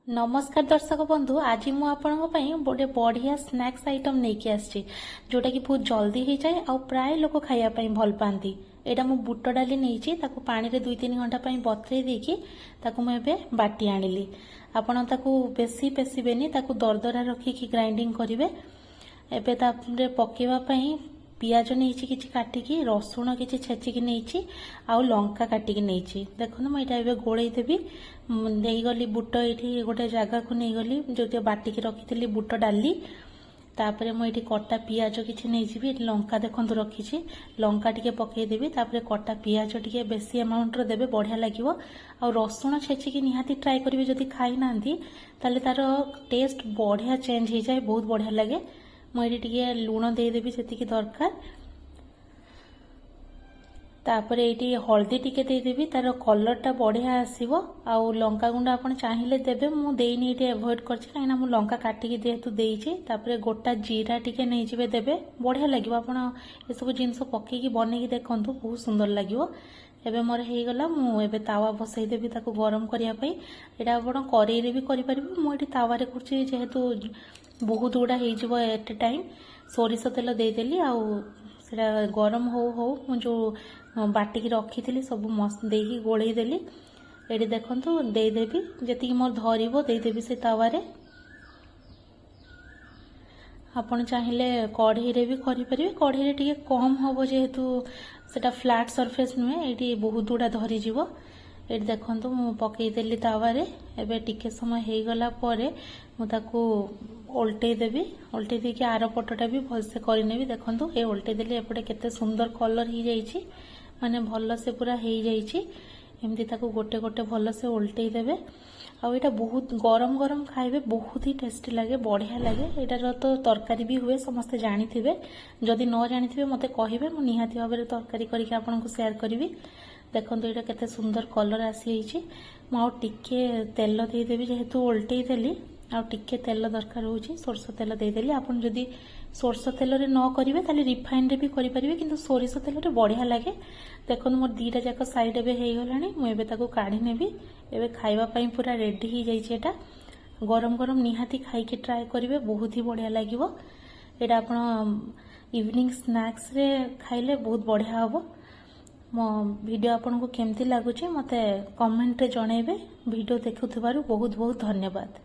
नमस्कार दर्शक बंधु आज मु आपण गोटे बढ़िया स्नैक्स आइटम नहीं आसी जोटा कि बहुत जल्दी हो जाए आ प्राय लोक खायापी भल पाती। यहाँ मु बुट डाली नहीं पानी रे 2-3 घंटा बतरे देकी मुझे बाटी आनिली। आपण बेसी पेसबेनी दरदरा रखिकी ग्राइंडिंग करेंगे। एवं पकेवाई पियाज नहीं कि काटिकी रसुण कि छेचिकी नहीं आउ लंका काटिकी नहीं देखो मुझे गोल देवी नहीं गली बुट ये गोटे जगह को नहीं गली जो बाटिकी रखी बुट डाली तापर मुझे कटा पियाज किसी नहीं लंका देखु रखी लंका टी पकईदेवी कटा पियाज टी बेसी अमाउंट देवे बढ़िया लगे आ रसुण छेचिकी निहाती ट्राए करेंगे जदि खाई ना तार टेस्ट बढ़िया चेंज हो जाए बहुत बढ़िया लगे। मुझे टे लुण देदेवी जी दरकार तापर ये हल्दी टिके देदेवी तार कलरटा बढ़िया आसो आउ लंका गुंड आप चाहिए देवे मुझे ये एवॉइड करें मु लंका काटिकी जेहेतु देपर गोटा जीरा टिके नहीं जी देवे बढ़िया लगे। आप सब जिनस पकईकी बनईकी देखूँ बहुत सुंदर लगे। एबे मोर हो गला मुझे तावा बसईदेवी गरम करने यहाँ आप कड़े भी करें मुझे तावे कर जेहेतु बहुत गुड़ा हो एट टाइम सोरिष तेल देदेली आउ सेटा गरम हो जो बाटिकी रखी सब मस्त देकी गोलई देली। ये देखु देदेवी जी मोर धरब देदेवी से तावारे आपण चाहिए कढ़ई भी करें कढ़ई टे कम हम जेहेतु सेटा फ्लैट सरफेस नुहे ये बहुत गुड़ा धरीज ये देखु मु पकईदेली तावारे एबे टिके समय हो गला परे मुझे ओल्टे देवी ओल्टे देकी आर पटटा भी भलसे करनेबी। देखु ये ओल्टे देली एपटे केते सुंदर कलर हो जाइए माने भल से पूरा हो जाइए एमती गोटे गोटे भल से ओल्टे देवे आ यहाँ बहुत गरम गरम खाइबे बहुत ही टेस्टी लगे बढ़िया लगे। यार तो तरकारी भी हुए समस्ते जानी थे जदि न जानी थे मते कहिबे मु निहाती भाव में तरकारी करके आपनको शेयर करी। देखो ये केते सुंदर कलर आसी टिके तेल देदेवी जेहेतु ओल्टे देली आ टिके तेल दरकार हो सोरष तेल देदेली। आपन जदि सोरष तेल रे न करिवे ताले रिफाइन रे भी करि परिबे किंतु सोरिष तेल रे बढ़िया लगे। देखो मोर दीटा जाक साइड एबे हे गलानी मु एबे ताको काढी नेबी एबे खाइबा पई पूरा रेडी ही जाइछे। एटा गरम गरम निहाती खाई के ट्राई करिवे बहुत ही बढ़िया लागिवो। एटा आपण इवनिंग स्नैक्स रे खाइले बहुत बढ़िया हबो। मो वीडियो आपनको केमती लागुची मते कमेंट रे जणैबे। वीडियो देखुथिबारु बहुत बहुत धन्यवाद।